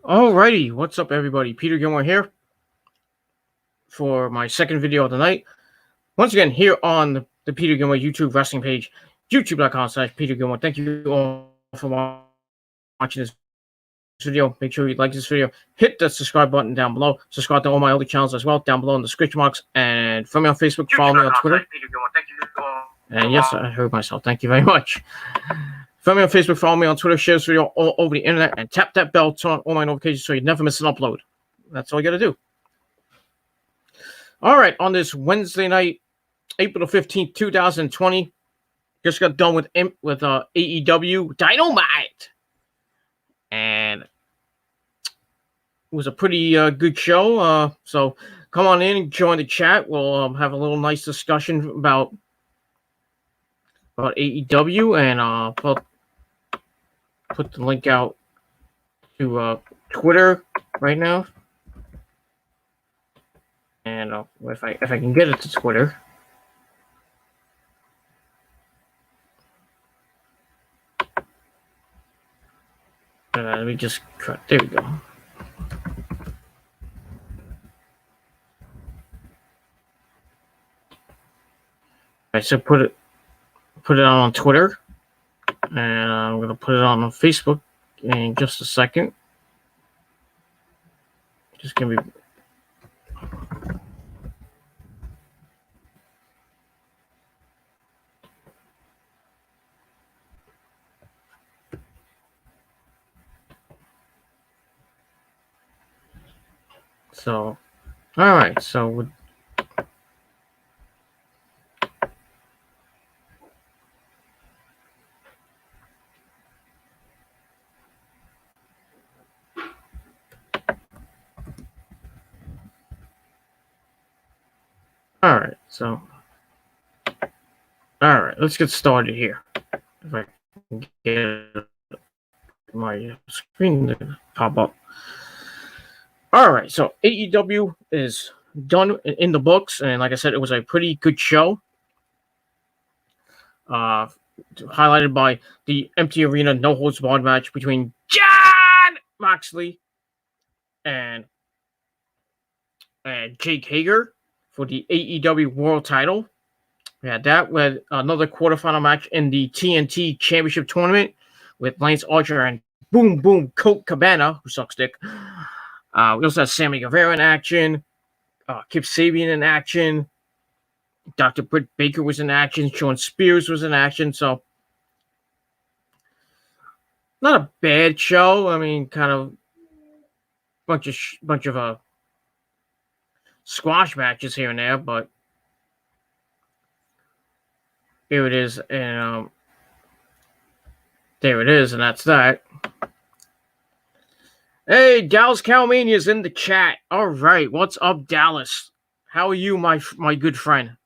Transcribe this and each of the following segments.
Alrighty, what's up, everybody? Peter Gilmore here for my second video of the night. Once again, here on the Peter Gilmore YouTube wrestling page, youtube.com/Peter Gilmore. Thank you all for watching this video. Make sure you like this video. Hit the subscribe button down below. Subscribe to all my other channels as well down below in the description box. And follow me on Facebook, follow me on Twitter. And yes, I heard myself. Thank you very much. Follow me on Facebook, follow me on Twitter, share this video all over the internet, and tap that bell to turn on all my notifications so you never miss an upload. That's all you got to do. All right, on this Wednesday night, April 15th, 2020, just got done with AEW Dynamite. And it was a pretty good show. So come on in and join the chat. We'll have a little nice discussion about AEW, and I'll put the link out to Twitter right now. And if I can get it to Twitter. Let me just cut. There we go. Alright, so put it on Twitter, and I'm gonna put it on Facebook in just a second. Just gonna be. So, all right. So, all right. So, all right. Let's get started here. If I can get my screen to pop up. All right, so AEW is done in the books, and like I said, it was a pretty good show. Highlighted by the empty arena no holds barred match between Jon Moxley and Jake Hager for the AEW World Title. We had that with another quarterfinal match in the TNT Championship Tournament with Lance Archer and Boom Boom Colt Cabana, who sucks dick. We also had Sammy Guevara in action, Kip Sabian in action, Dr. Britt Baker was in action, Sean Spears was in action. So, not a bad show. I mean, kind of bunch of squash matches here and there, but here it is, and there it is, and that's that. Hey, Dallas Calmania's in the chat. All right, what's up, Dallas? How are you, my good friend?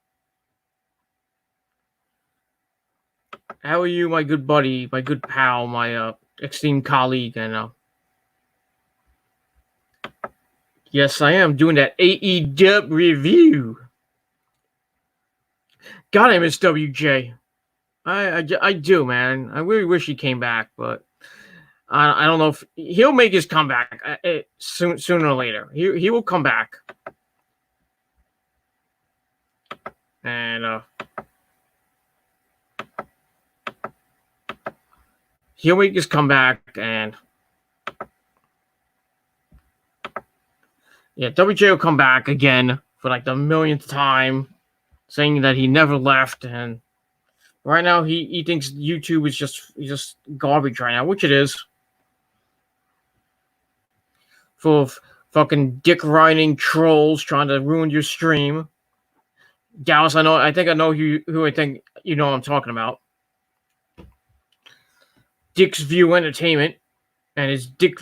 How are you, my good buddy, my good pal, my esteemed colleague? And yes, I am doing that AEW review. God, I miss WJ. I do, man. I really wish he came back, but I don't know if he'll make his comeback sooner or later. He will come back, and he'll make his comeback. And yeah, WJ will come back again for like the millionth time, saying that he never left. And right now, he thinks YouTube is just garbage right now, which it is. Full of fucking dick riding trolls trying to ruin your stream. Dallas, I think I know who I think you know what I'm talking about. Dick's View Entertainment and his dick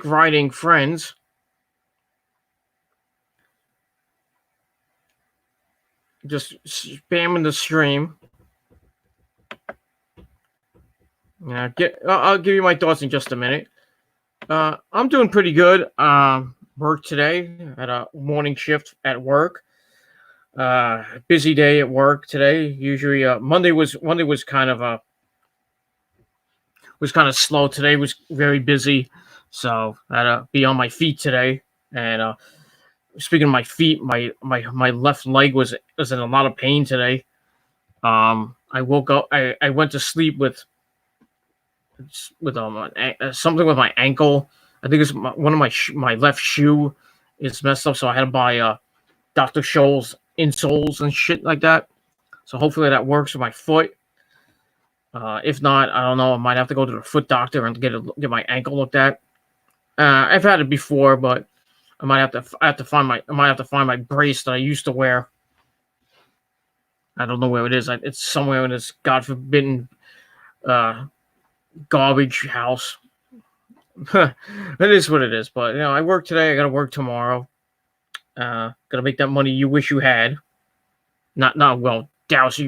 riding friends. Just spamming the stream. Yeah, I'll give you my thoughts in just a minute. I'm doing pretty good. Work today at a morning shift at work. Busy day at work today. Usually, Monday was kind of slow. Today was very busy. So I had to be on my feet today. And speaking of my feet, my left leg was in a lot of pain today. I woke up. I went to sleep with something with my ankle. I think it's one of my left shoe is messed up, so I had to buy Dr. Scholl's insoles and shit like that. So hopefully that works with my foot. If not, I don't know. I might have to go to the foot doctor and get my ankle looked at. I've had it before, but I might have to find my brace that I used to wear. I don't know where it is. It's somewhere in this God forbidden garbage house. It is what it is. But I work today. I got to work tomorrow. Gotta make that money you wish you had. Not well, Dallas.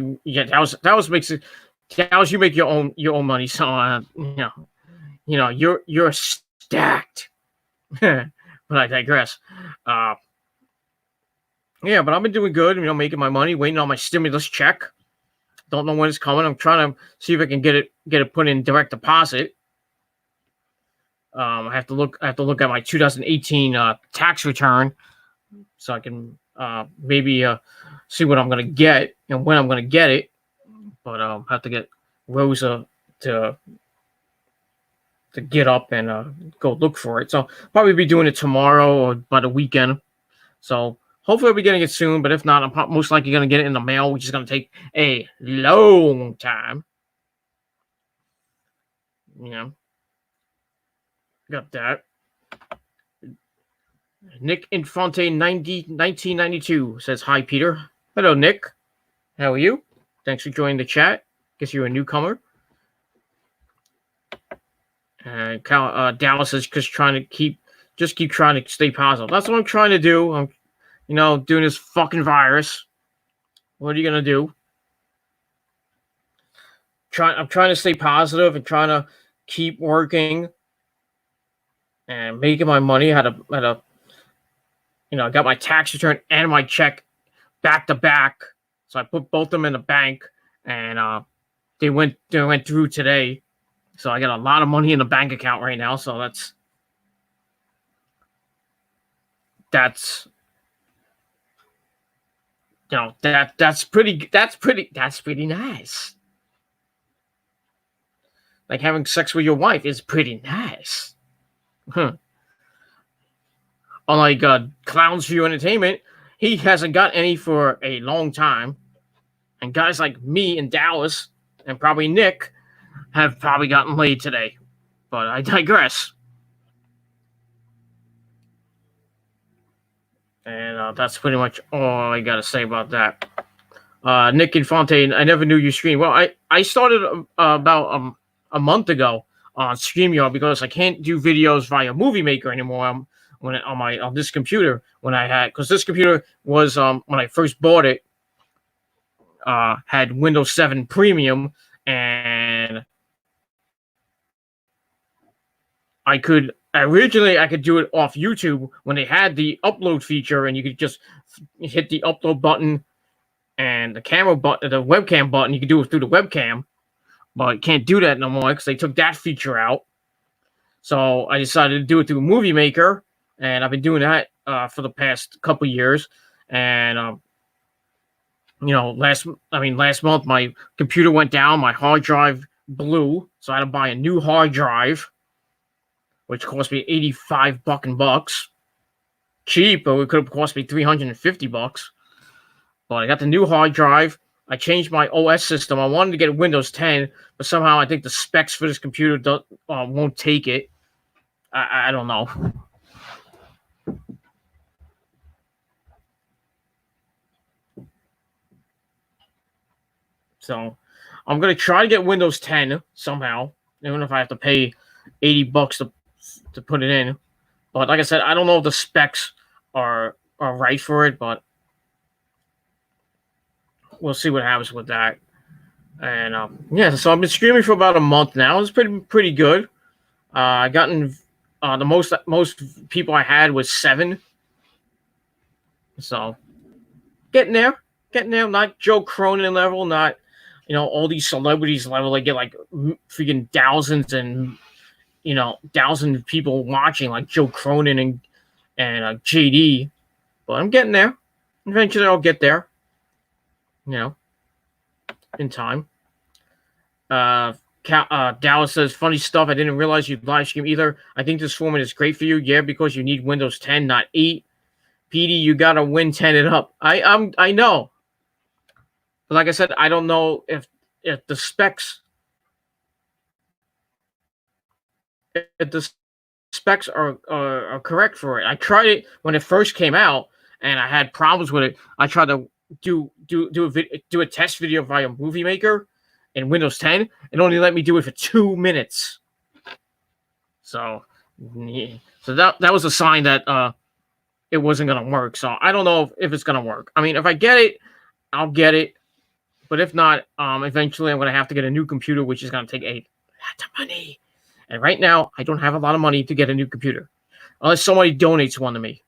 Dallas makes it. Dallas, you make your own money. So you're stacked. But I digress. Yeah, but I've been doing good. Making my money, waiting on my stimulus check. Don't know when it's coming. I'm trying to see if I can get it put in direct deposit. I have to look at my 2018 tax return, so I can maybe see what I'm gonna get and when I'm gonna get it. But I'll have to get Rosa to get up and go look for it. So probably be doing it tomorrow or by the weekend. So hopefully I'll be getting it soon. But if not, I'm most likely gonna get it in the mail, which is gonna take a long time. Got that. Nick Infante 1992 says, "Hi, Peter." Hello, Nick. How are you? Thanks for joining the chat. Guess you're a newcomer. And Dallas is just trying to keep trying to stay positive. That's what I'm trying to do. I'm, doing this fucking virus. What are you gonna do? I'm trying to stay positive and trying to keep working and making my money. I got my tax return and my check back to back. So I put both of them in the bank, and they went through today. So I got a lot of money in the bank account right now. So that's pretty nice. Like having sex with your wife is pretty nice. Unlike Clowns for Your Entertainment, he hasn't got any for a long time. And guys like me and Dallas and probably Nick have probably gotten laid today. But I digress. And that's pretty much all I got to say about that. Nick Infante, I never knew you streamed. Well, I started about a month ago on StreamYard because I can't do videos via Movie Maker anymore on this computer because this computer was when I first bought it had Windows 7 Premium, and I could do it off YouTube when they had the upload feature, and you could just hit the upload button and the camera button, the webcam button. You could do it through the webcam, but you can't do that no more because they took that feature out. So I decided to do it through Movie Maker, and I've been doing that for the past couple years. And last month my computer went down, my hard drive blew, so I had to buy a new hard drive, which cost me $85 cheap, but it could have cost me $350. But I got the new hard drive. I changed my OS system. I wanted to get Windows 10, but somehow I think the specs for this computer won't take it. I don't know. So I'm going to try to get Windows 10 somehow, even if I have to pay $80 to put it in. But like I said, I don't know if the specs are right for it, but we'll see what happens with that. And so I've been streaming for about a month now. It's pretty good. I gotten the most people I had was 7. So getting there. Not Joe Cronin level, not all these celebrities level. They get like freaking thousands and 1,000 people watching like Joe Cronin and JD, but I'm getting there. Eventually, I'll get there. In time. Dallas says, funny stuff. I didn't realize you'd live stream either. I think this format is great for you. Yeah, because you need Windows 10, not 8. PD, you gotta win 10 it up. I know. But like I said, I don't know if the specs are correct for it. I tried it when it first came out, and I had problems with it. I tried to do a test video via Movie Maker in Windows 10. It only let me do it for 2 minutes. So that was a sign that it wasn't gonna work. So I don't know if it's gonna work. I mean, if I get it, I'll get it. But if not, eventually I'm gonna have to get a new computer, which is gonna take a lot of money. And right now, I don't have a lot of money to get a new computer, unless somebody donates one to me.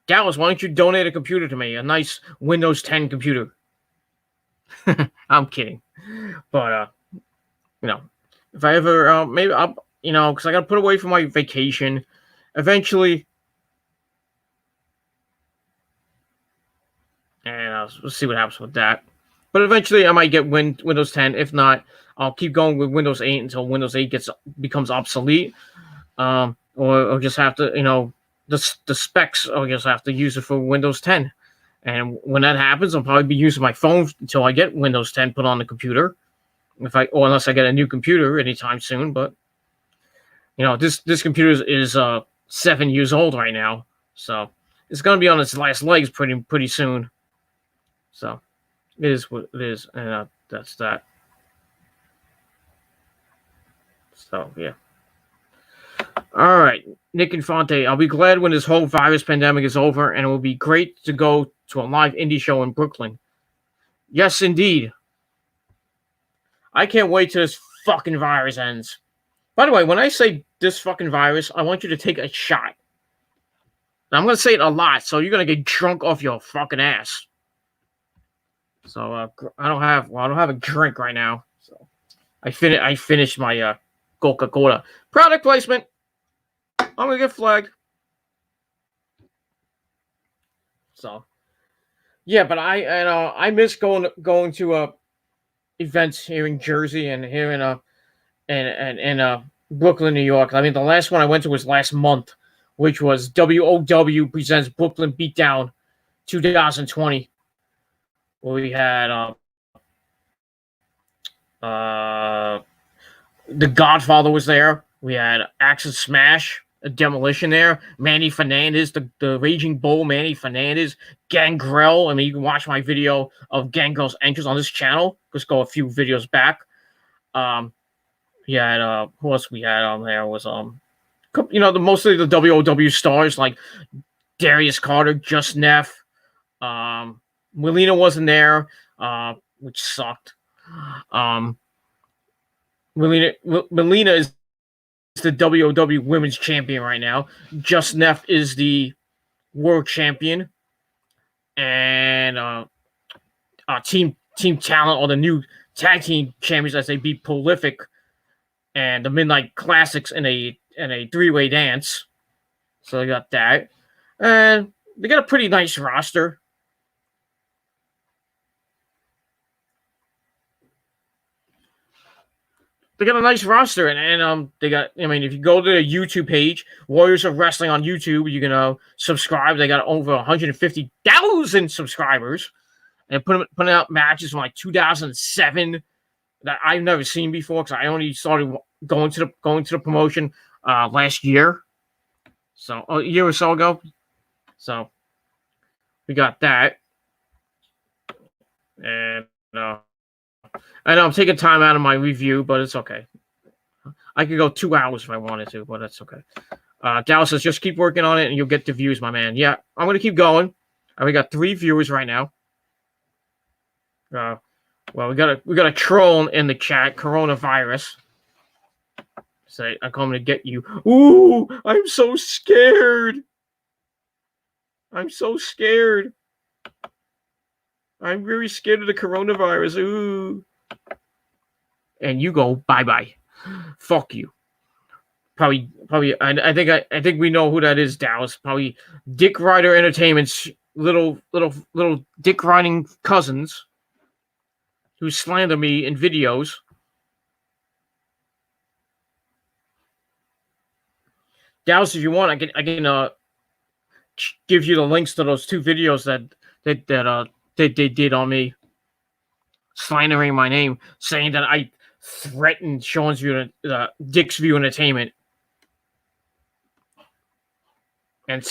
Dallas, why don't you donate a computer to me? A nice Windows 10 computer. I'm kidding. But, if I ever, maybe I'll, because I got to put away for my vacation. Eventually, and we'll see what happens with that. But eventually, I might get Windows 10. If not, I'll keep going with Windows 8 until Windows 8 becomes obsolete. Or just have to, the specs, I'll just have to use it for Windows 10. And when that happens, I'll probably be using my phone until I get Windows 10 put on the computer. Unless I get a new computer anytime soon. But, this computer is 7 years old right now. So it's going to be on its last legs pretty soon. So it is what it is. And that's that. So, yeah. All right, Nick Infante. I'll be glad when this whole virus pandemic is over, and it will be great to go to a live indie show in Brooklyn. Yes, indeed. I can't wait till this fucking virus ends. By the way, when I say this fucking virus, I want you to take a shot. Now, I'm going to say it a lot, so you're going to get drunk off your fucking ass. So I don't have a drink right now. So I finished my Coca-Cola product placement. I'm gonna get flagged. So yeah, but I miss going to events here in Jersey and here in Brooklyn, New York. I mean, the last one I went to was last month, which was WOW presents Brooklyn Beatdown 2020. Where we had The Godfather was there. We had Axel Smash, a Demolition there. Manny Fernandez, the Raging Bull, Manny Fernandez, Gangrel. I mean, you can watch my video of Gangrel's entrance on this channel. Just go a few videos back. We had who else we had on there was mostly the WOW stars like Darius Carter, Just Neff. Melina wasn't there, which sucked. Melina is the WOW Women's Champion right now. Just Neff is the World Champion, and Team Talent, or the new Tag Team Champions, as they beat Prolific and the Midnight Classics in a 3-way dance. So they got that, and they got a pretty nice roster. They got a nice roster, and they got. I mean, if you go to the YouTube page, Warriors of Wrestling on YouTube, you can subscribe. They got over 150,000 subscribers, and putting out matches from like 2007 that I've never seen before, because I only started going to the promotion last year, so a year or so ago. So we got that, and I know I'm taking time out of my review, but it's okay. I could go 2 hours if I wanted to, but that's okay. Dallas says, just keep working on it and you'll get the views, my man. Yeah, I'm going to keep going. We got 3 viewers right now. Well, we got a troll in the chat, coronavirus. Say, I'm coming to get you. Ooh, I'm so scared. I'm so scared. I'm very scared of the coronavirus. Ooh. and you go bye-bye. Fuck you. Probably. I think we know who that is, Dallas. Probably Dick Rider Entertainment's little dick riding cousins who slander me in videos. Dallas, if you want, I can give you the links to those 2 videos that they did on me, slandering my name, saying that I threatened Sean's View, Dick's View Entertainment, and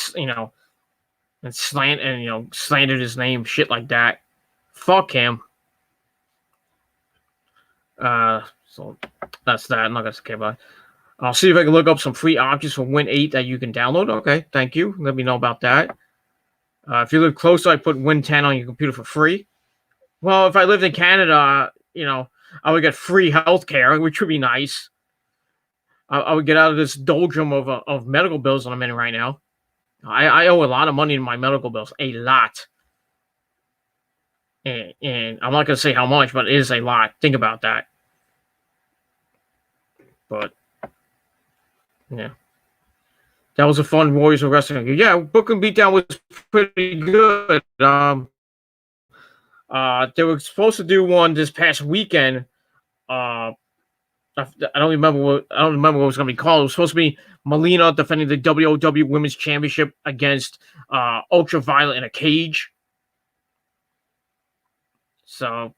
slandered his name, shit like that. Fuck him. So that's that. I'm not gonna care about it. I'll see if I can look up some free options for Win 8 that you can download. Okay, thank you. Let me know about that. If you live closer, I put Win 10 on your computer for free. Well, if I lived in Canada, I would get free healthcare, which would be nice. I would get out of this doldrum of medical bills that I'm in right now. I owe a lot of money in my medical bills, a lot. And I'm not going to say how much, but it is a lot. Think about that. But, yeah. That was a fun Warriors of Wrestling. Yeah, Brooklyn Beatdown was pretty good. They were supposed to do one this past weekend. I don't remember what it was going to be called. It was supposed to be Melina defending the WOW Women's Championship against Ultraviolet in a cage. So,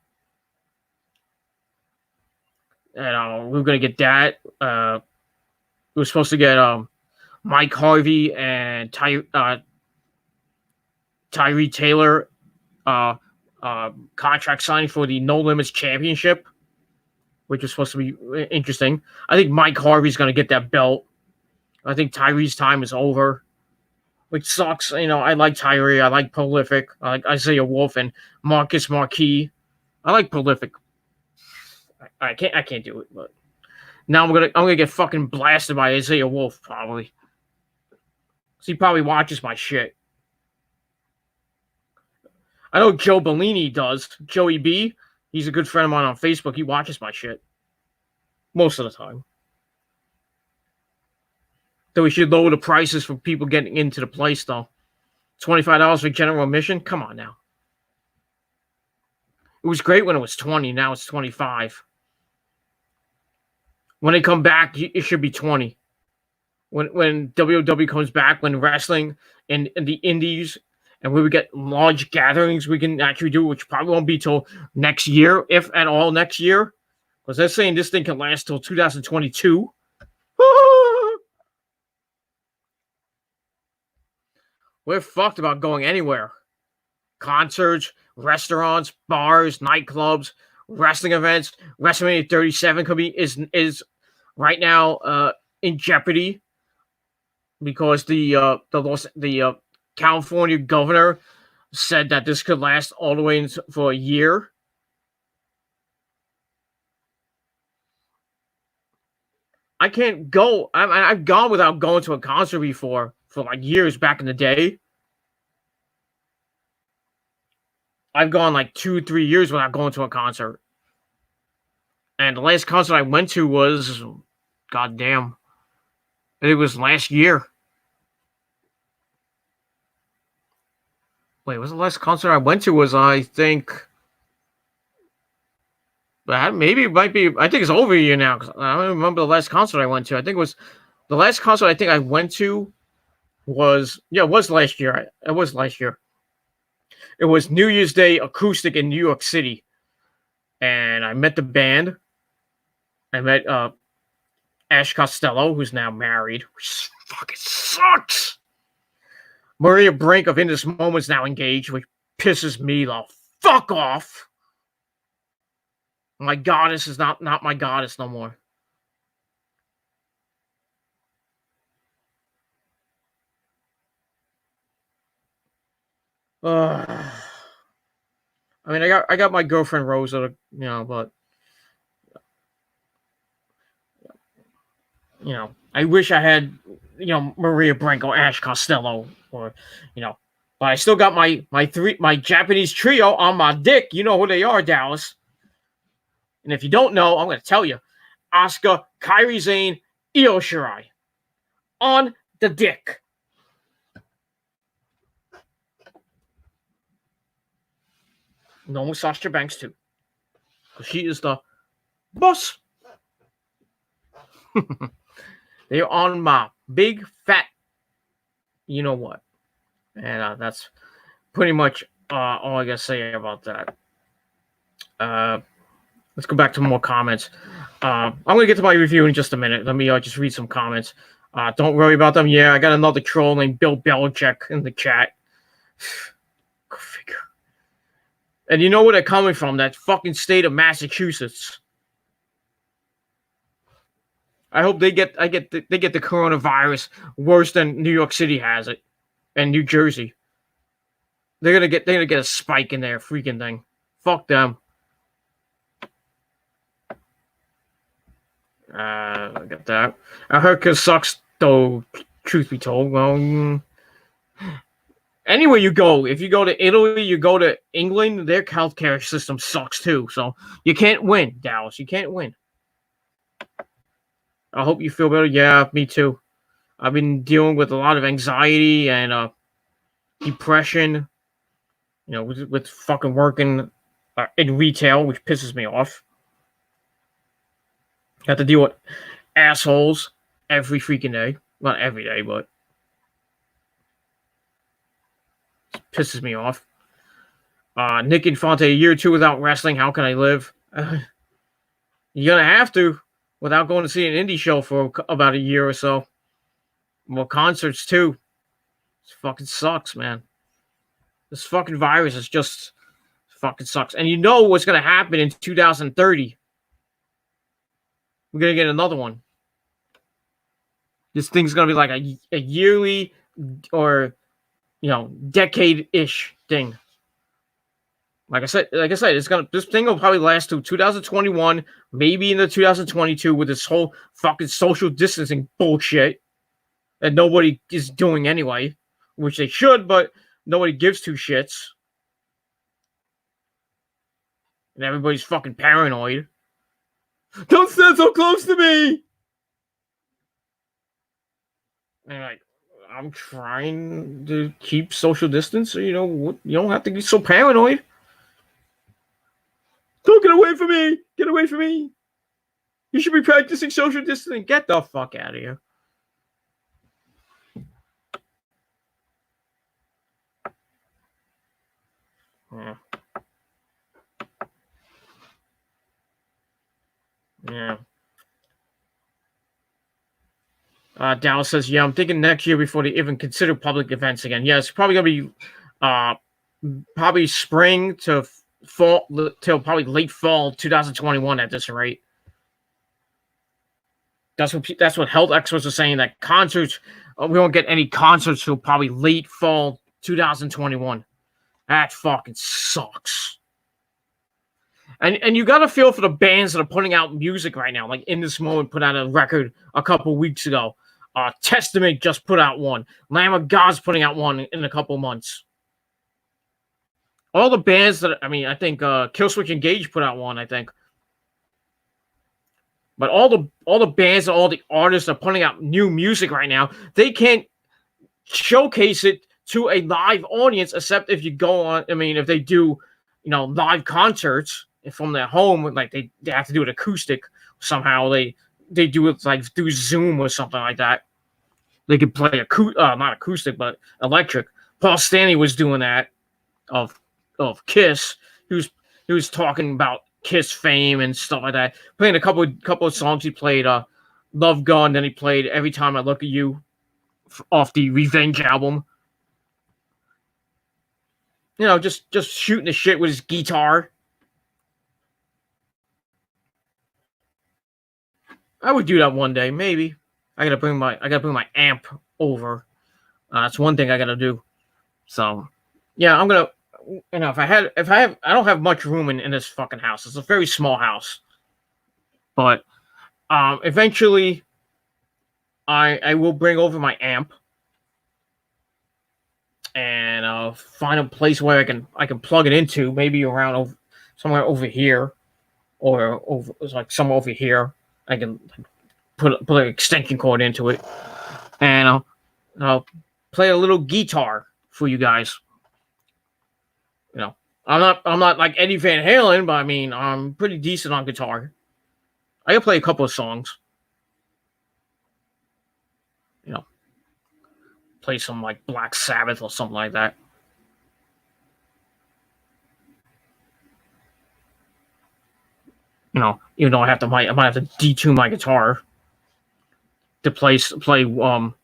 and we were going to get that. We were supposed to get Mike Harvey and Tyree Taylor contract signing for the No Limits Championship, which was supposed to be interesting. I think Mike Harvey's going to get that belt. I think Tyree's time is over, which sucks. I like Tyree. I like Prolific. I like Isaiah Wolf and Marcus Marquis. I like Prolific. I can't do it, but now I'm gonna get fucking blasted by Isaiah Wolf probably. So he probably watches my shit. I know Joe Bellini does. Joey B. He's a good friend of mine on Facebook. He watches my shit most of the time. So we should lower the prices for people getting into the place, though. $25 for general admission? Come on now. It was great when it was $20. Now it's $25. When they come back, it should be $20. When WWE comes back, when wrestling and the indies, and we would get large gatherings we can actually do, which probably won't be till next year, if at all next year. Because they're saying this thing can last till 2022. We're fucked about going anywhere. Concerts, restaurants, bars, nightclubs, wrestling events. WrestleMania 37 is right now in jeopardy because the California governor said that this could last all the way for a year. I can't go. I've gone without going to a concert before for like years back in the day. I've gone like 2-3 years without going to a concert. And the last concert I went to was, goddamn, it was last year. Wait, was the last concert I went to was, I think, maybe it might be, I think it's over a year now, because I don't remember the last concert I went to. I think it was, the last concert I think I went to was, it was last year. It was last year. It was New Year's Day acoustic in New York City. And I met the band. I met Ash Costello, who's now married, which fucking sucks. Maria Brink of In This Moment is now engaged, which pisses me the fuck off. My goddess is not my goddess no more. I mean, I got my girlfriend Rosa, but I wish I had, Maria Brink or Ash Costello, or, but I still got my Japanese trio on my dick. You know who they are, Dallas. And if you don't know, I'm going to tell you. Asuka, Kairi Sane, Io Shirai. On the dick. No with Sasha Banks, too. Because she is the boss. They're on my big, fat, you know what. And that's pretty much all I got to say about that. Let's go back to more comments. I'm going to get to my review in just a minute. Let me just read some comments. Don't worry about them. Yeah, I got another troll named Bill Belichick in the chat. Go figure. And you know where they're coming from? That fucking state of Massachusetts. I hope they get the coronavirus worse than New York City has it, and New Jersey. They're gonna get a spike in their freaking thing. Fuck them. I got that. America sucks, though. Truth be told, well, anywhere you go, if you go to Italy, you go to England, their healthcare system sucks too. So you can't win, Dallas. You can't win. I hope you feel better. Yeah, me too. I've been dealing with a lot of anxiety and depression. You know, with fucking working in retail, which pisses me off. Have to deal with assholes every freaking day. Not every day, but it pisses me off. Nick Infante, a year or two without wrestling. How can I live? You're gonna have to, without going to see an indie show for about a year or so. Well, concerts too. It fucking sucks, man. This fucking virus is just fucking sucks. And you know what's gonna happen in 2030. We're going to get another one. This thing's going to be like a yearly or, decade-ish thing. Like I said, this thing will probably last to 2021, maybe into 2022 with this whole fucking social distancing bullshit that nobody is doing anyway, which they should, but nobody gives two shits. And everybody's fucking paranoid. Don't stand so close to me! And I'm trying to keep social distance, so you don't have to be so paranoid. Don't get away from me! Get away from me! You should be practicing social distancing. Get the fuck out of here. Yeah. Dallas says, yeah, I'm thinking next year before they even consider public events again. Yeah, it's probably going to be probably spring to fall, till probably late fall 2021 at this rate. That's what health experts are saying, that concerts, we won't get any concerts till probably late fall 2021. That fucking sucks. And you got to feel for the bands that are putting out music right now. Like In This Moment put out a record a couple weeks ago. Testament just put out one. Lamb of God's putting out one in a couple months. All the bands that, I think Killswitch Engage put out one, I think. But all the bands and all the artists are putting out new music right now. They can't showcase it to a live audience except if you go on, if they do, live concerts from their home, like they have to do it acoustic somehow. They do it like through Zoom or something like that. They could play not acoustic, but electric. Paul Stanley was doing that of Kiss. He was talking about Kiss fame and stuff like that. Playing a couple of songs. He played Love Gun, then he played Every Time I Look at You off the Revenge album. Just shooting the shit with his guitar. I would do that one day, maybe. I gotta bring my amp over. That's one thing I gotta do. So, yeah, I'm gonna. I don't have much room in this fucking house. It's a very small house. But, eventually, I will bring over my amp, and find a place where I can plug it into, maybe around somewhere over here. or over like somewhere over here. I can put an extension cord into it, and I'll play a little guitar for you guys. You know, I'm not like Eddie Van Halen, but I mean I'm pretty decent on guitar. I can play a couple of songs. You know, play some like Black Sabbath or something like that. You know, even though I might have to detune my guitar to play the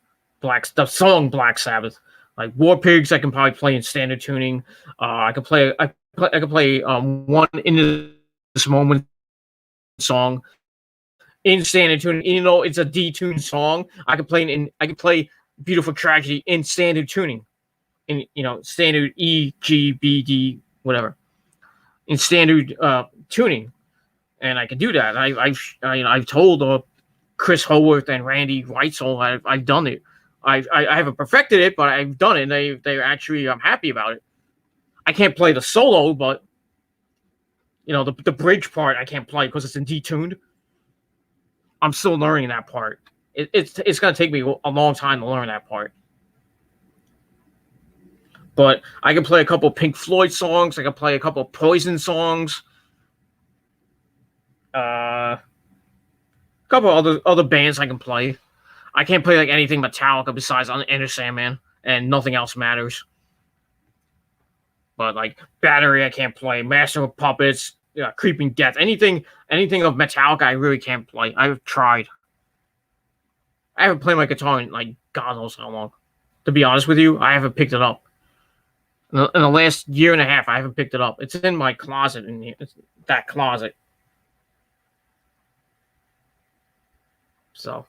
song Black Sabbath. Like War Pigs, I can probably play in standard tuning. I can play One in This Moment song in standard tuning. Even though it's a detuned song, I can play Beautiful Tragedy in standard tuning, in standard E, G, B, D, whatever, in standard tuning, and I can do that. I've told Chris Howarth and Randy Weitzel I've done it. I haven't perfected it, but I've done it. And they actually I'm happy about it. I can't play the solo, but the bridge part I can't play because it's in detuned. I'm still learning that part. It's gonna take me a long time to learn that part. But I can play a couple Pink Floyd songs. I can play a couple Poison songs. A couple other bands I can play. I can't play like anything Metallica besides on Enter Sandman, and Nothing Else Matters. But like Battery, I can't play. Master of Puppets, Creeping Death, anything of Metallica, I really can't play. I've tried. I haven't played my guitar in like God knows how long. To be honest with you, I haven't picked it up. In the last year and a half, I haven't picked it up. It's in my closet, it's that closet. So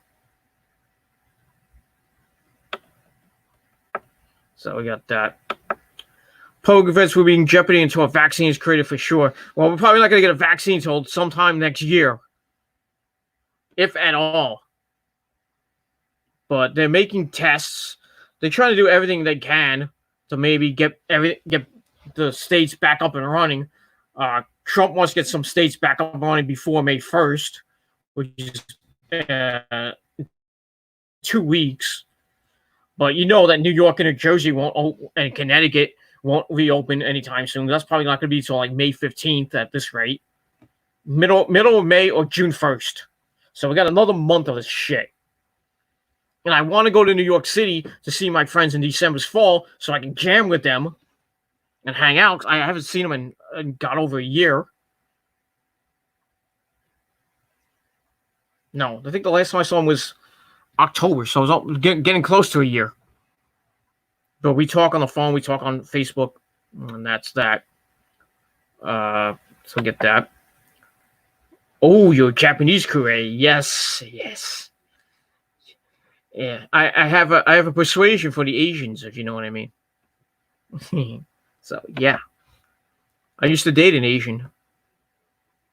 we got that. Public events will be in jeopardy until a vaccine is created for sure. Well, we're probably not going to get a vaccine until sometime next year, if at all. But they're making tests. They're trying to do everything they can to maybe get the states back up and running. Trump wants to get some states back up and running before May 1st, which is 2 weeks. But you know that New York and New Jersey and Connecticut won't reopen anytime soon. That's probably not going to be until like May 15th at this rate. Middle of May or June 1st. So we got another month of this shit. And I want to go to New York City to see my friends in December's fall so I can jam with them and hang out. I haven't seen them in got over a year. No, I think the last time I saw them was October, so I was getting close to a year. But we talk on the phone, we talk on Facebook, and that's that. So get that. Oh, you're a Japanese career. Yes. Yeah, I have a persuasion for the Asians, if you know what I mean. So yeah, I used to date an Asian.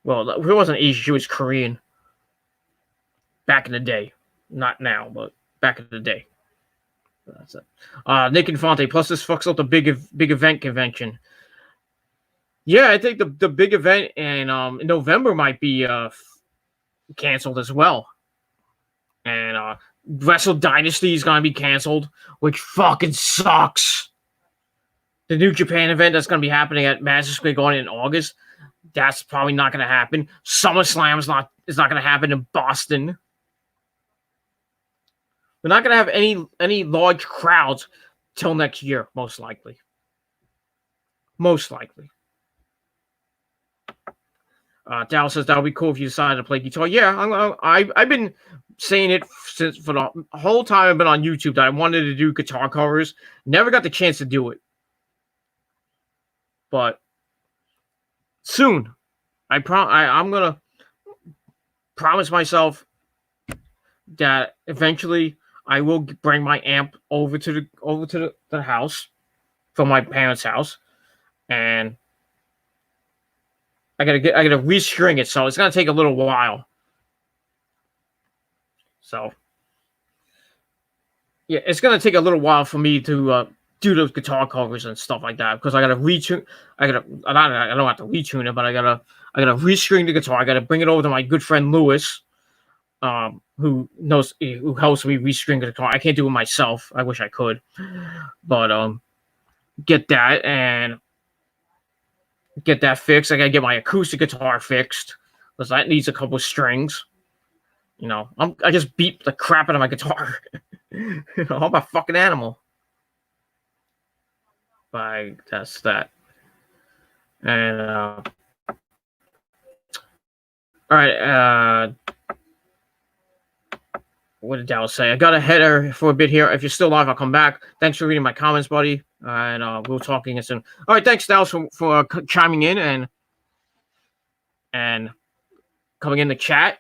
Well, it wasn't Asian; she was Korean. Back in the day, not now, but back in the day. That's it. Nick Infante. Plus, this fucks up the big event convention. Yeah, I think the big event in November might be canceled as well. And Wrestle Dynasty is gonna be canceled, which fucking sucks. The New Japan event that's gonna be happening at Madison Square Garden in August, that's probably not gonna happen. SummerSlam is not gonna happen in Boston. We're not gonna have any large crowds till next year, most likely. Most likely. Dallas says that would be cool if you decided to play guitar. Yeah, I've been saying it for the whole time I've been on YouTube that I wanted to do guitar covers. Never got the chance to do it, but soon. I'm gonna promise myself that eventually I will bring my amp over to the house from my parents' house, and I gotta restring it, so it's gonna take a little while. So yeah, it's gonna take a little while for me to do those guitar covers and stuff like that because I gotta retune. I don't have to retune it, but I I gotta restring the guitar. I gotta bring it over to my good friend Lewis, who helps me restring the guitar. I can't do it myself. I wish I could, but get that and get that fixed. I gotta get my acoustic guitar fixed because that needs a couple strings. You know, I just beat the crap out of my guitar. You know, I'm a fucking animal. But that's that. And all right. What did Dallas say? I got a header for a bit here. If you're still live, I'll come back. Thanks for reading my comments, buddy. And we'll talk again soon. All right, thanks, Dallas, for chiming in and coming in the chat.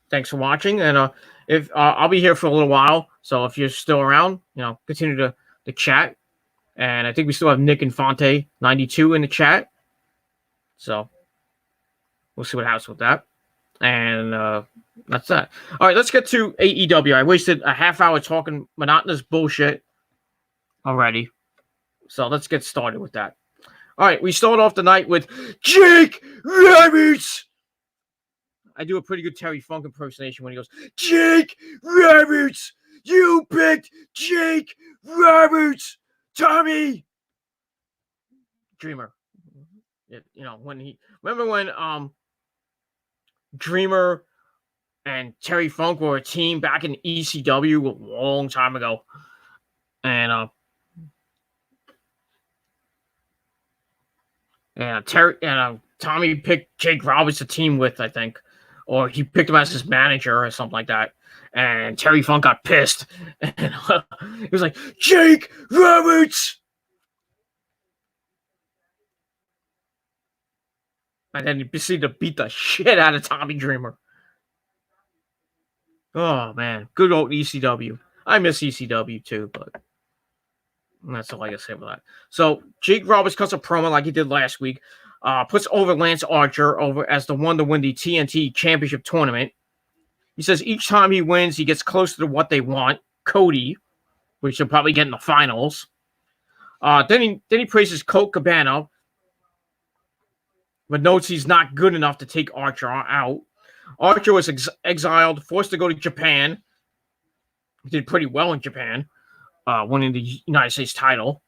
Thanks for watching. And if I'll be here for a little while, so if you're still around, you know, continue to chat. And I think we still have Nick Infante 92 in the chat. So we'll see what happens with that. And that's that. All right, let's get to AEW. I wasted a half hour talking monotonous bullshit already. So let's get started with that. All right, we start off the night with Jake Roberts. I do a pretty good Terry Funk impersonation when he goes, Jake Roberts, you picked Jake Roberts, Tommy Dreamer. You know, remember when Dreamer and Terry Funk were a team back in ECW a long time ago. And Tommy picked Jake Roberts to team with, I think. Or he picked him as his manager or something like that. And Terry Funk got pissed. And he was like, Jake Roberts! And then he proceeded to beat the shit out of Tommy Dreamer. Oh, man. Good old ECW. I miss ECW, too, but that's all I can say about that. So, Jake Roberts cuts a promo like he did last week. Puts over Lance Archer as the one to win the TNT Championship Tournament. He says each time he wins, he gets closer to what they want, Cody, which he'll probably get in the finals. Then he praises Colt Cabana, but notes he's not good enough to take Archer out. Archer was exiled, forced to go to Japan. He did pretty well in Japan, winning the United States title.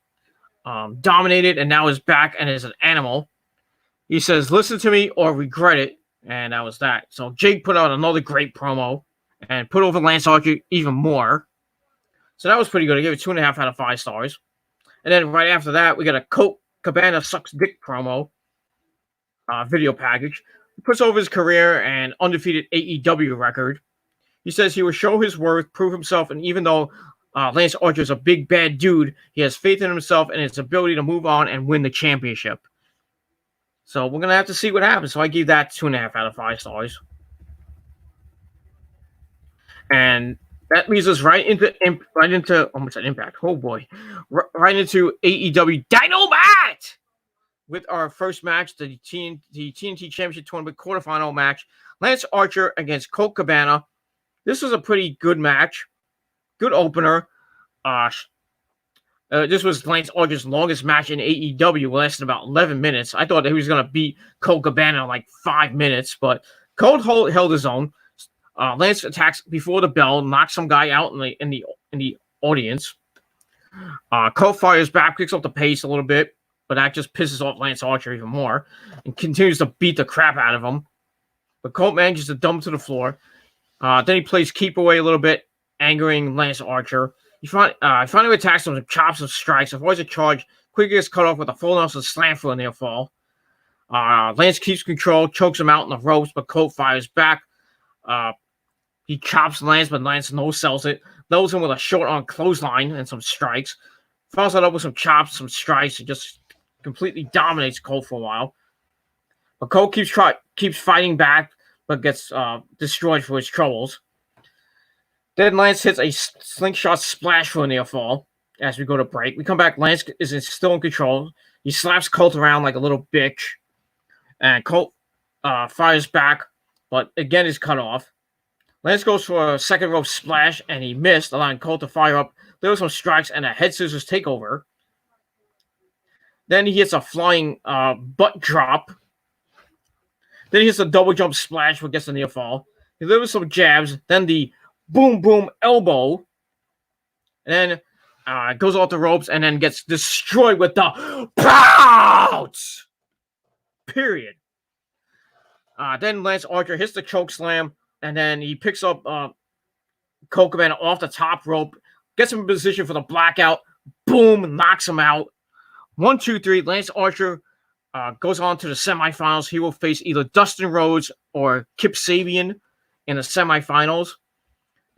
Dominated, and now is back and is an animal. He says, listen to me or regret it. And that was that. So Jake put out another great promo and put over Lance Archer even more. So that was pretty good. I gave it 2.5 out of 5 stars. And then right after that, we got a Colt Cabana sucks dick promo video package. He puts over his career and undefeated AEW record. He says he will show his worth, prove himself, and even though Lance Archer is a big bad dude, he has faith in himself and his ability to move on and win the championship. So we're going to have to see what happens. So I gave that 2.5 out of 5 stars. And that leads us right into almost an Impact. Oh boy. Right into AEW Dynamite with our first match, the TNT Championship Tournament quarterfinal match. Lance Archer against Colt Cabana. This was a pretty good match. Good opener. This was Lance Archer's longest match in AEW, lasted about 11 minutes. I thought he was going to beat Colt Cabana in like 5 minutes, but Colt held his own. Lance attacks before the bell, knocks some guy out in the audience. Colt fires back, picks up the pace a little bit, but that just pisses off Lance Archer even more and continues to beat the crap out of him. But Colt manages to dump to the floor. Then he plays keep away a little bit, angering Lance Archer. He finally attacks him with chops and strikes, avoids a charge, quickly gets cut off with a full Nelson slam for a near fall. Lance keeps control, chokes him out in the ropes, but Colt fires back. He chops Lance, but Lance no-sells it. Loads him with a short-arm clothesline and some strikes. Follows that up with some chops, some strikes, and just completely dominates Colt for a while. But Colt keeps fighting back, but gets destroyed for his troubles. Then Lance hits a slingshot splash for a near fall as we go to break. We come back. Lance is still in control. He slaps Colt around like a little bitch. And Colt fires back, but again is cut off. Lance goes for a second rope splash, and he missed, allowing Colt to fire up. There were some strikes and a head scissors takeover. Then he hits a flying butt drop. Then he hits a double jump splash, which gets the near fall. He delivers some jabs. Then the boom boom elbow. And then goes off the ropes and then gets destroyed with the pounce. Period. Then Lance Archer hits the choke slam, and then he picks up Coco Man off the top rope, gets him in position for the blackout. Boom, knocks him out. 1, 2, 3. Lance Archer goes on to the semifinals. He will face either Dustin Rhodes or Kip Sabian in the semifinals,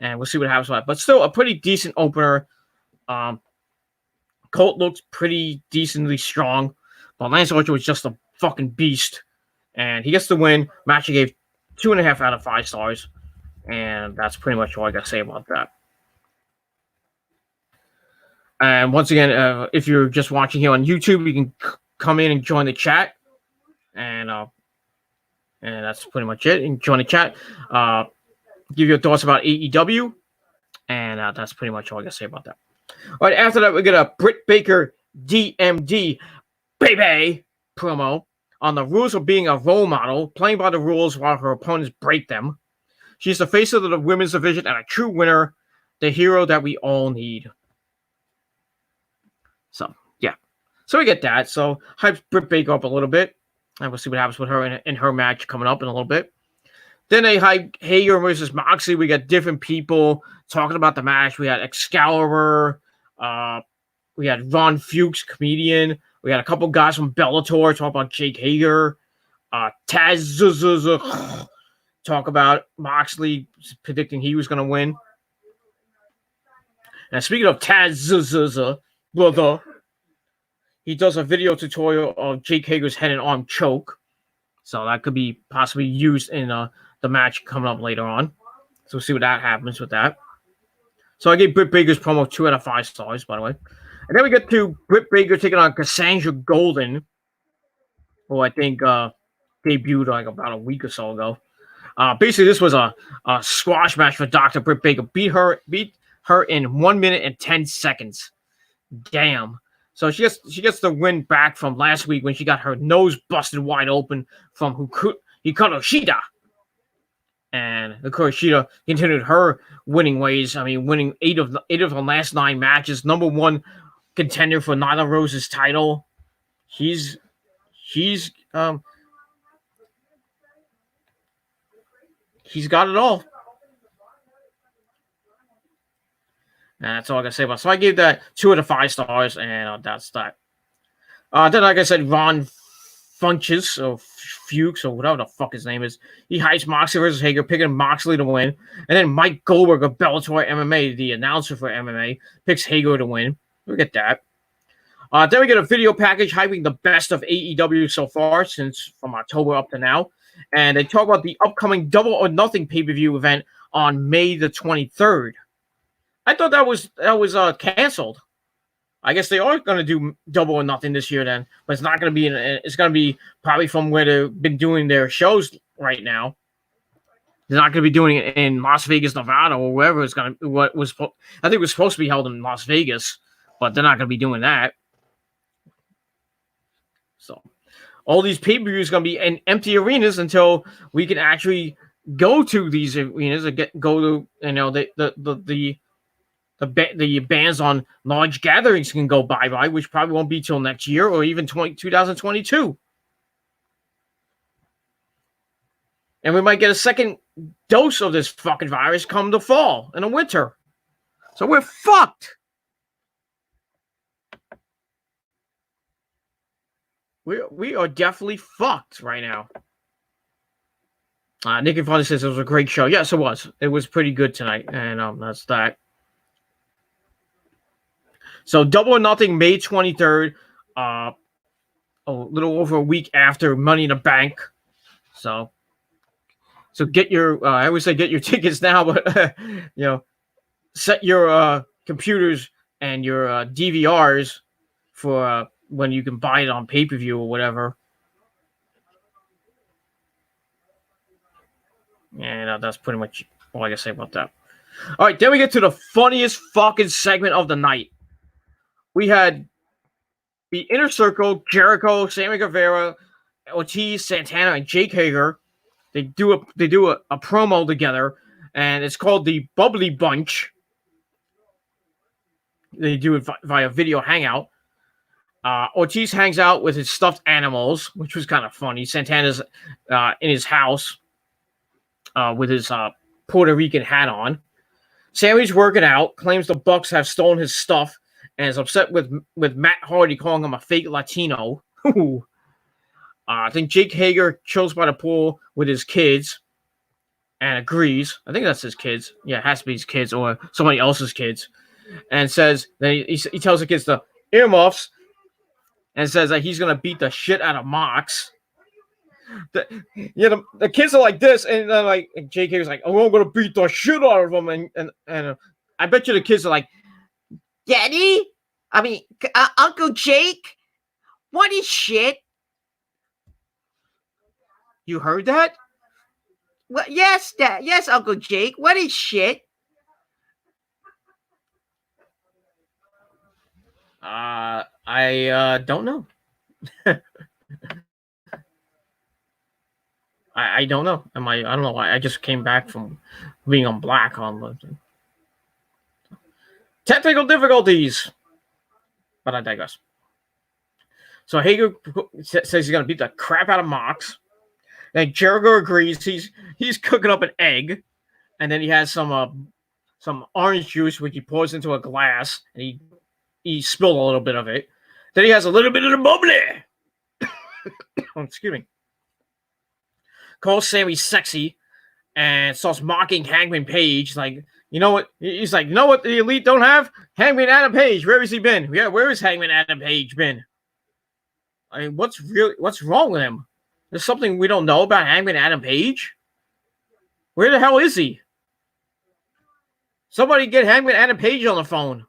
and we'll see what happens with that. But still, a pretty decent opener. Colt looks pretty decently strong, but Lance Archer was just a fucking beast, and he gets the win. Match I gave 2.5 out of 5 stars, and that's pretty much all I got to say about that. And once again, if you're just watching here on YouTube, you can come in and join the chat, and that's pretty much it. And join the chat, give your thoughts about AEW, and that's pretty much all I got to say about that. All right, after that, we get a Britt Baker DMD baby promo on the rules of being a role model, playing by the rules while her opponents break them. She's the face of the women's division and a true winner, the hero that we all need. So, yeah. So we get that. So, hype Britt Baker up a little bit. And we'll see what happens with her in her match coming up in a little bit. Then they hype Hager versus Moxley. We got different people talking about the match. We had Excalibur. We had Ron Fuchs, comedian. We had a couple guys from Bellator talk about Jake Hager. Taz talk about Moxley predicting he was going to win. And speaking of Taz, brother, he does a video tutorial of Jake Hager's head and arm choke. So that could be possibly used in the match coming up later on. So we'll see what that happens with that. So I gave Britt Baker's promo 2 out of 5 stars, by the way. And then we get to Britt Baker taking on Cassandra Golden, who I think debuted like about a week or so ago. Basically, this was a squash match for Dr. Britt Baker. Beat her in 1 minute and 10 seconds. Damn. So she gets the win back from last week when she got her nose busted wide open from Hikaru Shida. And of course, Shida continued her winning ways. I mean, winning 8 of her last 9 matches. Number 1 contender for Nyla Rose's title. She's got it all. And that's all I can say about it. So I gave that 2 out of 5 stars, and that's that. Then, like I said, Ron Funches, or Fuchs, or whatever the fuck his name is, he hypes Moxley versus Hager, picking Moxley to win. And then Mike Goldberg of Bellator MMA, the announcer for MMA, picks Hager to win. We get that. Then we get a video package hyping the best of AEW so far, since from October up to now. And they talk about the upcoming Double or Nothing pay-per-view event on May the 23rd. I thought that was canceled. I guess they are going to do Double or Nothing this year then, but it's not going to be. It's going to be probably from where they've been doing their shows right now. They're not going to be doing it in Las Vegas, Nevada, or wherever it's going to. I think it was supposed to be held in Las Vegas, but they're not going to be doing that. So, all these pay-per-views are going to be in empty arenas until we can actually go to these arenas and go to the bans on large gatherings can go bye-bye, which probably won't be till next year or even 2022. And we might get a second dose of this fucking virus come the fall and the winter. So we're fucked. We are definitely fucked right now. Nick and Funny says it was a great show. Yes, it was. It was pretty good tonight. And that's that. So Double or Nothing, May 23rd. A little over a week after Money in the Bank. So get your, I always say get your tickets now, but, set your computers and your DVRs for when you can buy it on pay-per-view or whatever. And that's pretty much all I can say about that. All right, then we get to the funniest fucking segment of the night. We had the Inner Circle, Jericho, Sammy Guevara, Ortiz, Santana, and Jake Hager, they do a promo together, and it's called the Bubbly Bunch. They do it via video hangout. Ortiz hangs out with his stuffed animals, which was kind of funny. Santana's in his house with his Puerto Rican hat on. Sammy's working out, claims the Bucks have stolen his stuff, and is upset with Matt Hardy calling him a fake Latino. I think Jake Hager chills by the pool with his kids and agrees. I think that's his kids. Yeah, it has to be his kids or somebody else's kids. And says that he tells the kids to earmuffs and says that he's going to beat the shit out of Mox. The kids are like this, and then like Jake Hager's like, "Oh, I'm going to beat the shit out of him." And I bet you the kids are like, "Daddy? I mean, Uncle Jake? What is shit?" You heard that? Well, yes, Dad. Yes, Uncle Jake. What is shit? I don't know. I don't know. I don't know why. I just came back from being on black on technical difficulties. But I digress. So Hager says he's gonna beat the crap out of Mox. And Jericho agrees. He's cooking up an egg, and then he has some orange juice which he pours into a glass, and he spilled a little bit of it. Then he has a little bit of the bubbly. Oh, excuse me. Calls Sammy sexy and starts mocking Hangman Page. Like, you know what? He's like, you know what the Elite don't have? Hangman Adam Page. Where has he been? Yeah, where has Hangman Adam Page been? I mean, what's wrong with him? There's something we don't know about Hangman Adam Page? Where the hell is he? Somebody get Hangman Adam Page on the phone.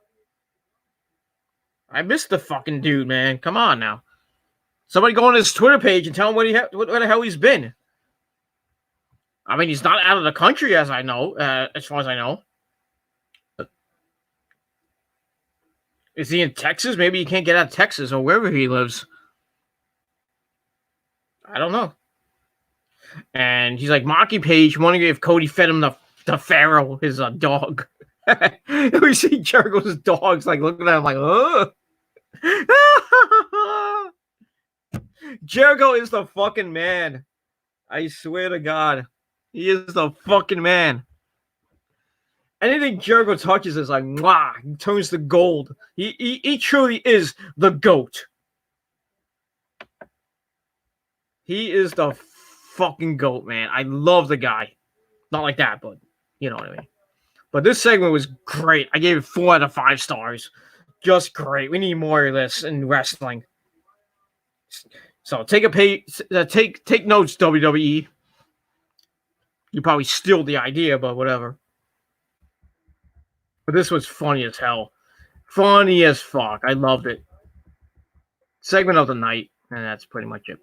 I missed the fucking dude, man. Come on now. Somebody go on his Twitter page and tell him where the hell he's been. I mean, he's not out of the country, as I know, as far as I know. Is he in Texas? Maybe he can't get out of Texas or wherever he lives. I don't know. And he's like mocking Page, wondering if Cody fed him the Pharaoh, his dog. We see Jericho's dog's like looking at him like, ugh. Jericho is the fucking man. I swear to God. He is the fucking man. Anything Jericho touches is like, mwah, he turns to gold. He truly is the GOAT. He is the fucking GOAT, man. I love the guy. Not like that, but you know what I mean. But this segment was great. I gave it 4 out of 5 stars. Just great. We need more of this in wrestling. So take notes, WWE. You probably steal the idea, but whatever. But this was funny as hell. Funny as fuck. I loved it. Segment of the night, and that's pretty much it.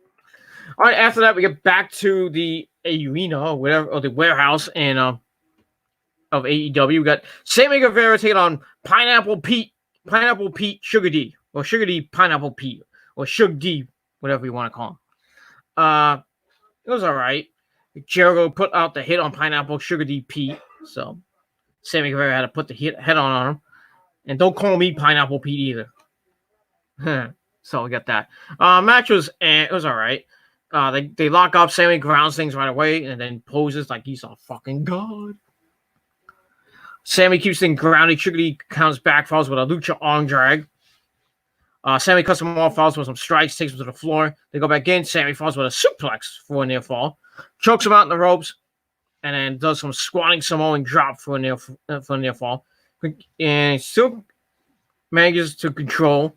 All right, after that, we get back to the arena or whatever, or the warehouse of AEW. We got Sammy Guevara taking on Pineapple Pete, Sugar D, or Sugar D, Pineapple Pete, or Sugar D, whatever you want to call him. It was all right. Jericho put out the hit on Pineapple Sugar D Pete, so Sammy Guevara had to put the head on him. And don't call me Pineapple Pete either. So we got that. Match was it was all right. They lock up. Sammy grounds things right away and then poses like he's a fucking god. Sammy keeps things grounded. Sugar D counts back, falls with a lucha arm drag. Sammy cuts him off, falls with some strikes, takes him to the floor. They go back in. Sammy falls with a suplex for a near fall. Chokes him out in the ropes. And then does some squatting Samoan drop for a near fall. And still manages to control.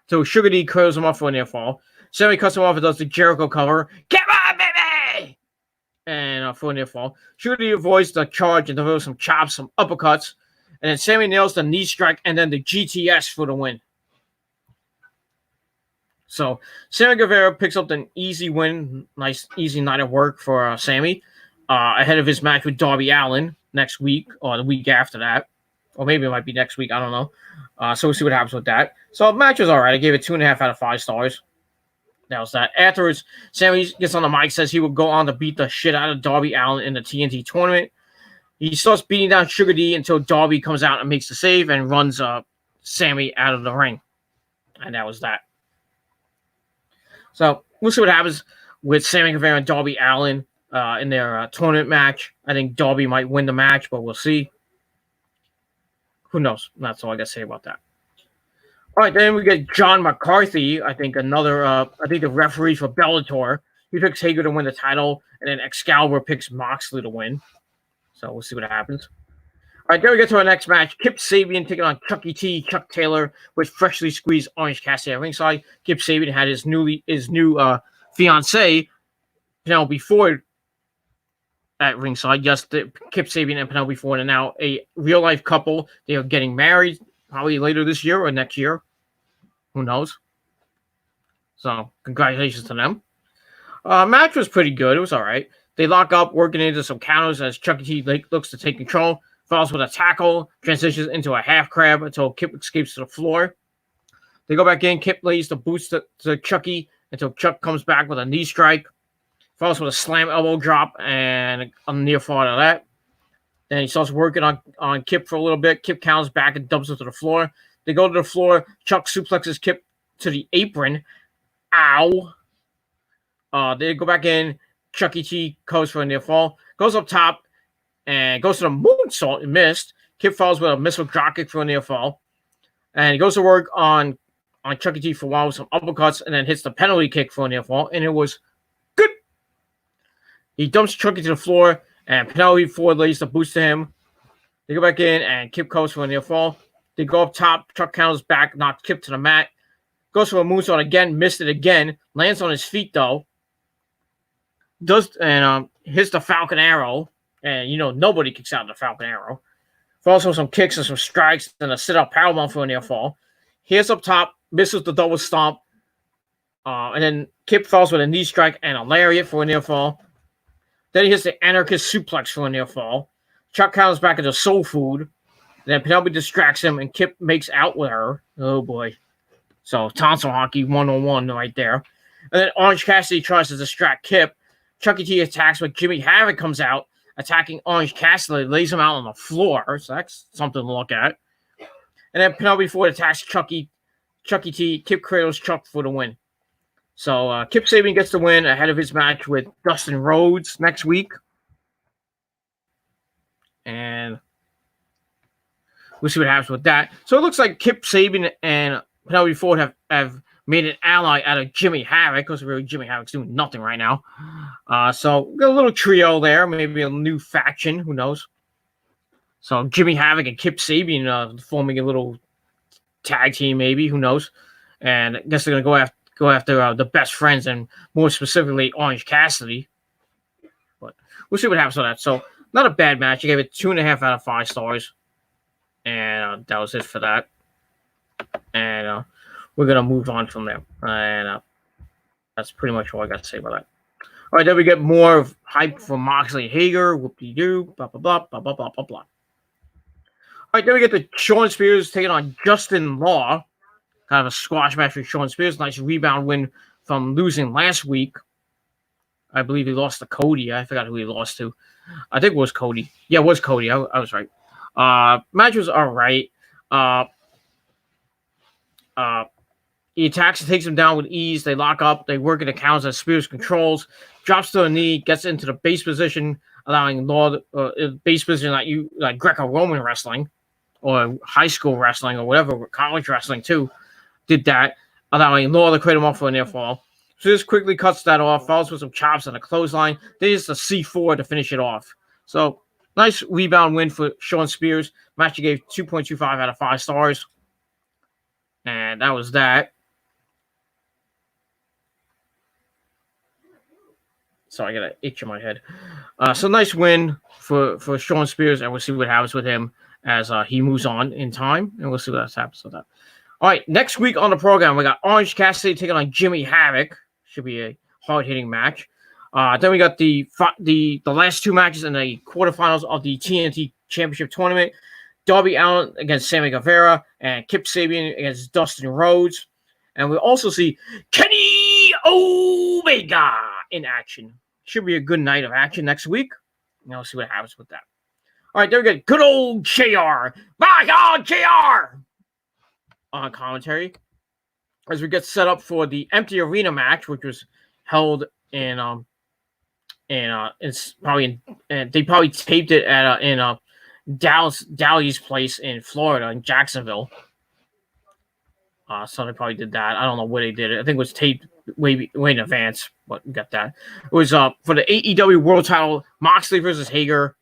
So Sugar D curls him off for a near fall. Sammy cuts him off and does the Jericho cover. Come on, baby! And for a near fall. Sugar D avoids the charge and delivers some chops, some uppercuts. And then Sammy nails the knee strike and then the GTS for the win. So Sammy Guevara picks up an easy win. Nice, easy night of work for Sammy. Ahead of his match with Darby Allin next week or the week after that. Or maybe it might be next week. I don't know. So we'll see what happens with that. So the match was all right. I gave it 2.5 out of 5 stars. that was that. Afterwards, Sammy gets on the mic, says he will go on to beat the shit out of Darby Allin in the TNT tournament. He starts beating down Sugar D until Darby comes out and makes the save and runs Sammy out of the ring. And that was that. So we'll see what happens with Sammy Guevara and Darby Allin in their tournament match. I think Darby might win the match, but we'll see. Who knows? That's all I got to say about that. All right, then we get John McCarthy. I think the referee for Bellator. He picks Hager to win the title, and then Excalibur picks Moxley to win. So we'll see what happens. All right, then we get to our next match. Kip Sabian taking on Chucky T, Chuck Taylor, with freshly squeezed Orange Cassidy at ringside. Kip Sabian had his new fiancée, Penelope Ford, at ringside. Yes, Kip Sabian and Penelope Ford are now a real-life couple. They are getting married probably later this year or next year. Who knows? So, congratulations to them. Match was pretty good. It was all right. They lock up, working into some counters as Chucky T looks to take control. Follows with a tackle, transitions into a half crab until Kip escapes to the floor. They go back in. Kip lays the boots to Chucky until Chuck comes back with a knee strike. Follows with a slam elbow drop and a near fall out of that. Then he starts working on Kip for a little bit. Kip counters back and dumps him to the floor. They go to the floor. Chuck suplexes Kip to the apron. Ow. They go back in. Chucky T goes for a near fall. Goes up top and goes to the moonsault and missed. Kip falls with a missile dropkick for a near fall. And he goes to work on Chucky T for a while with some uppercuts and then hits the penalty kick for a near fall. And it was good. He dumps Chucky to the floor and Penelope Ford lays the boots to him. They go back in and Kip goes for a near fall. They go up top. Chuck counters back, knocks Kip to the mat. Goes for a moonsault again, missed it again. Lands on his feet though. Hits the Falcon Arrow. And, nobody kicks out the Falcon Arrow. Falls with some kicks and some strikes and a sit-up powerbomb for a near fall. He hits up top, misses the double stomp. And then Kip falls with a knee strike and a lariat for a near fall. Then he hits the anarchist suplex for a near fall. Chuck counters back into soul food. Then Penelope distracts him and Kip makes out with her. Oh, boy. So, tonsil hockey 101 right there. And then Orange Cassidy tries to distract Kip. Chucky T attacks, but Jimmy Havoc comes out, attacking Orange Cassidy, lays him out on the floor. So that's something to look at. And then Penelope Ford attacks Chucky T. Kip cradles Chuck for the win. So Kip Sabian gets the win ahead of his match with Dustin Rhodes next week. And we'll see what happens with that. So it looks like Kip Sabian and Penelope Ford have made an ally out of Jimmy Havoc, because really Jimmy Havoc's doing nothing right now. So we got a little trio there, maybe a new faction, who knows. So Jimmy Havoc and Kip Sabian forming a little tag team, maybe, who knows. And I guess they're going to go after the best friends, and more specifically Orange Cassidy. But we'll see what happens with that. So not a bad match. I gave it 2.5 out of 5 stars. And that was it for that. And we're going to move on from there. And that's pretty much all I got to say about that. All right, then we get more of hype from Moxley and Hager. Whoop-de-doo, blah, blah, blah, blah, blah, blah, blah, blah. All right, then we get the Shawn Spears taking on Justin Law. Kind of a squash match for Shawn Spears. Nice rebound win from losing last week. I believe he lost to Cody. I forgot who he lost to. I think it was Cody. Yeah, it was Cody. I was right. Match was all right. He attacks and takes him down with ease. They lock up. They work into counters as Spears controls. Drops to a knee. Gets into the base position, allowing Law base position like Greco-Roman wrestling or high school wrestling or whatever, college wrestling too. Did that, allowing Law to cradle him off for a near fall. So this quickly cuts that off. Follows with some chops and a clothesline. Then it's a C4 to finish it off. So nice rebound win for Shawn Spears. Match he gave 2.25 out of 5 stars. And that was that. So I got an itch in my head. So nice win for Shawn Spears, and we'll see what happens with him as he moves on in time, and we'll see what happens with that. All right, next week on the program, we got Orange Cassidy taking on Jimmy Havoc. Should be a hard-hitting match. Then we got the last 2 matches in the quarterfinals of the TNT Championship Tournament. Darby Allin against Sammy Guevara and Kip Sabian against Dustin Rhodes. And we also see Kenny Omega in action. Should be a good night of action next week. We'll see what happens with that. All right, there we go. Good old JR. My God, JR! On commentary. As we get set up for the empty arena match, which was held in it's probably they probably taped it at in Dali's place in Florida, in Jacksonville. So they probably did that. I don't know where they did it. I think it was taped way in advance, but we got that. It was for the AEW World Title, Moxley versus Hager,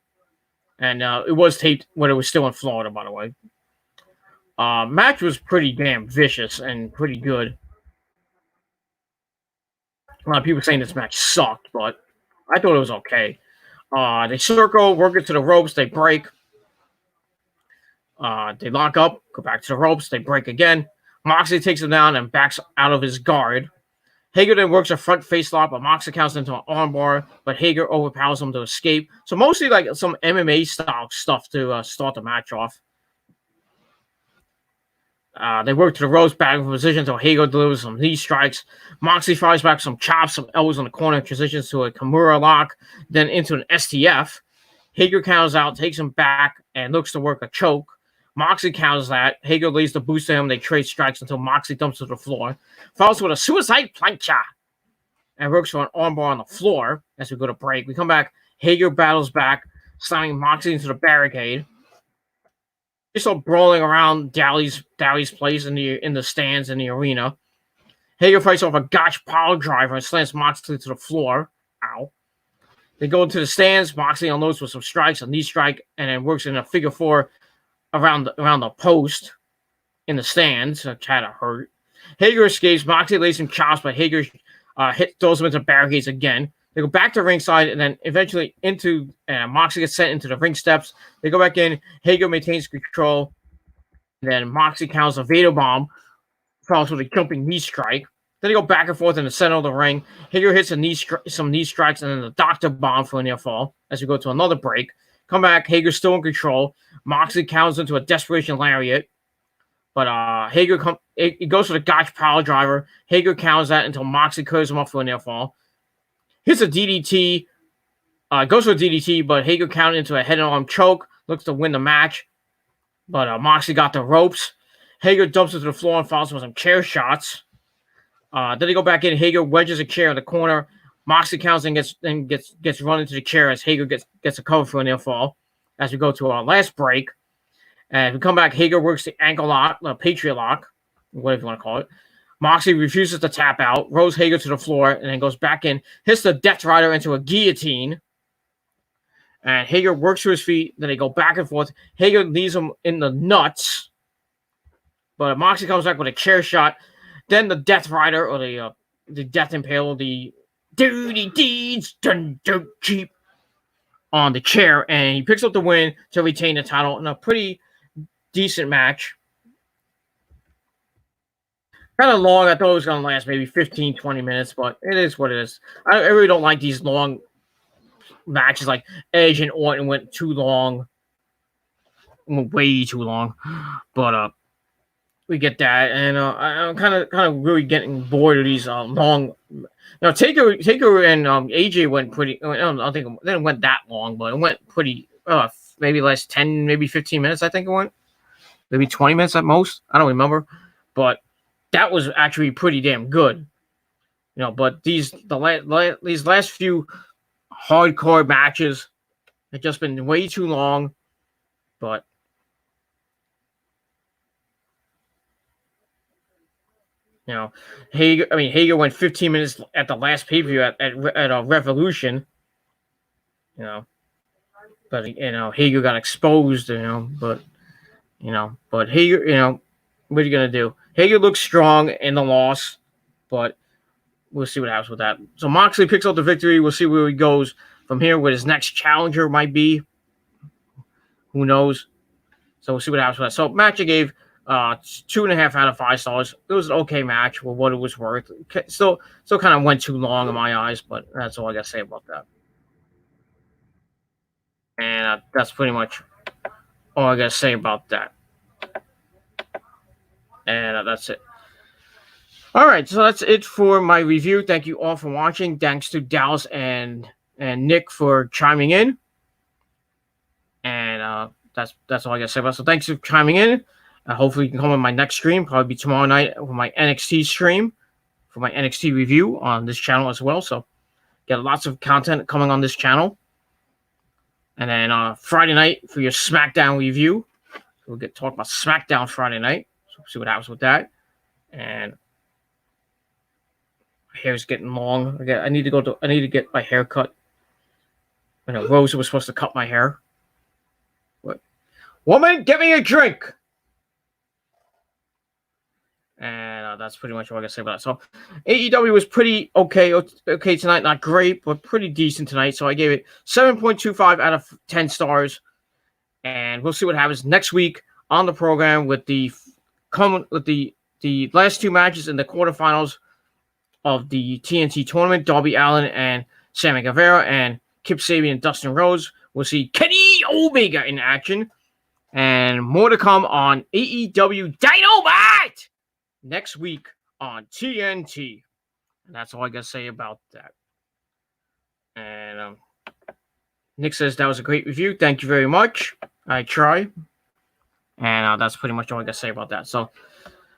and it was taped when it was still in Florida, by the way. Match was pretty damn vicious and pretty good. A lot of people saying this match sucked, but I thought it was okay. They circle, work it to the ropes, they break. They lock up, go back to the ropes, they break again. Moxley takes him down and backs out of his guard. Hager then works a front face lock, but Moxley counts into an armbar, but Hager overpowers him to escape. So mostly like some MMA style stuff to start the match off. They work to the ropes, back in position until Hager delivers some knee strikes. Moxley fires back some chops, some elbows in the corner, transitions to a Kimura lock, then into an STF. Hager counters out, takes him back, and looks to work a choke. Moxley counters that. Hager lays the boost to him. They trade strikes until Moxley dumps to the floor. Follows with a suicide plancha. And works for an armbar on the floor as we go to break. We come back. Hager battles back, slamming Moxley into the barricade. They're still brawling around Dali's place in the stands in the arena. Hager fights off a gotch pile driver and slams Moxley to the floor. Ow. They go into the stands. Moxley unloads with some strikes, a knee strike, and then works in a figure four around the post in the stands. Which had to hurt. Hager escapes. Moxley lays some chops, but Hager throws him into barricades again. They go back to ringside, and then eventually into Moxley gets sent into the ring steps. They go back in. Hager maintains control. And then Moxley counters a Vader bomb, follows with a jumping knee strike. Then they go back and forth in the center of the ring. Hager hits some knee strikes, and then the Doctor bomb for a near fall as we go to another break. Come back. Hager's still in control. Moxley counters into a desperation lariat. But Hager it goes for the gotch power driver. Hager counters that until Moxley clears him off for a near fall. Hits a DDT. Goes for a DDT, but Hager counted into a head and arm choke. Looks to win the match. But Moxley got the ropes. Hager dumps into the floor and follows with some chair shots. Then they go back in. Hager wedges a chair in the corner. Moxley counts and gets run into the chair as Hager gets a cover for a near fall. As we go to our last break. And we come back. Hager works the ankle lock, Patriot lock, whatever you want to call it. Moxley refuses to tap out, rolls Hager to the floor, and then goes back in, hits the Death Rider into a guillotine. And Hager works to his feet. Then they go back and forth. Hager leaves him in the nuts. But Moxley comes back with a chair shot. Then the Death Rider, or the Death Impaler, the Dirty Deeds, done dirt cheap, on the chair. And he picks up the win to retain the title in a pretty decent match. Kind of long. I thought it was going to last maybe 15, 20 minutes, but it is what it is. I really don't like these long matches like Edge and Orton went too long. Way too long. But we get that. And I'm kind of really getting bored of these long. Now, Taker and AJ went pretty. I don't think it didn't went that long, but it went pretty. Maybe last 10, maybe 15 minutes, I think it went. Maybe 20 minutes at most. I don't remember. But that was actually pretty damn good. But these last few hardcore matches have just been way too long. But Hager went 15 minutes at the last pay-per-view at Revolution. But Hager got exposed. But Hager, what are you gonna do? Hager looks strong in the loss, but we'll see what happens with that. So Moxley picks up the victory. We'll see where he goes from here, where his next challenger might be. Who knows? So we'll see what happens with that. So match I gave 2.5 out of 5 stars. It was an okay match with what it was worth. Still kind of went too long in my eyes, but that's all I got to say about that. And that's pretty much all I got to say about that. And that's it. All right, so that's it for my review. Thank you all for watching. Thanks to Dallas and Nick for chiming in. And that's all I gotta say about it. So thanks for chiming in. Hopefully you can come on my next stream, probably be tomorrow night with my NXT stream for my NXT review on this channel as well. So get lots of content coming on this channel. And then Friday night for your SmackDown review. We'll get talk about SmackDown Friday night. So see what happens with that. And my hair's getting long. I need to get my hair cut. You know, Rose was supposed to cut my hair. What? Woman, get me a drink. And that's pretty much all I gotta say about it. So AEW was pretty okay tonight. Not great, but pretty decent tonight. So I gave it 7.25 out of 10 stars. And we'll see what happens next week on the program with the last two matches in the quarterfinals of the TNT tournament. Darby Allin and Sammy Guevara and Kip Sabian and Dustin Rhodes. We'll see Kenny Omega in action. And more to come on AEW Dynamite next week on TNT. And that's all I got to say about that. And Nick says that was a great review. Thank you very much. I try. And that's pretty much all I got to say about that. So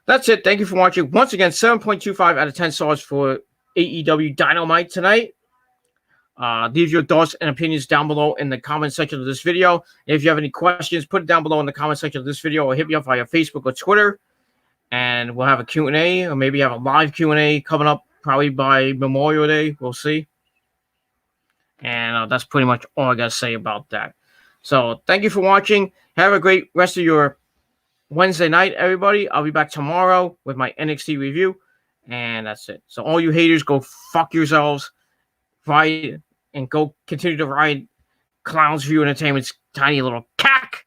that's it. Thank you for watching. Once again, 7.25 out of 10 stars for AEW Dynamite tonight. Leave your thoughts and opinions down below in the comment section of this video. If you have any questions, put it down below in the comment section of this video or hit me up via Facebook or Twitter. And we'll have a Q&A or maybe have a live Q&A coming up probably by Memorial Day. We'll see. And that's pretty much all I got to say about that. So thank you for watching. Have a great rest of your Wednesday night, everybody. I'll be back tomorrow with my NXT review. And that's it. So all you haters, go fuck yourselves. Ride and go continue to ride Clowns View Entertainment's tiny little cack.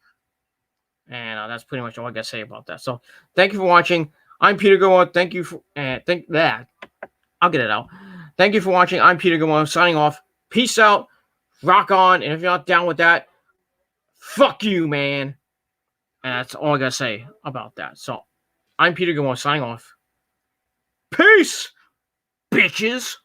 And that's pretty much all I got to say about that. So thank you for watching. I'm Peter Gilmore. Thank you for that. I'll get it out. Thank you for watching. I'm Peter Gilmore signing off. Peace out. Rock on. And if you're not down with that, fuck you, man. And that's all I got to say about that. So I'm Peter Gilmore signing off. Peace, bitches.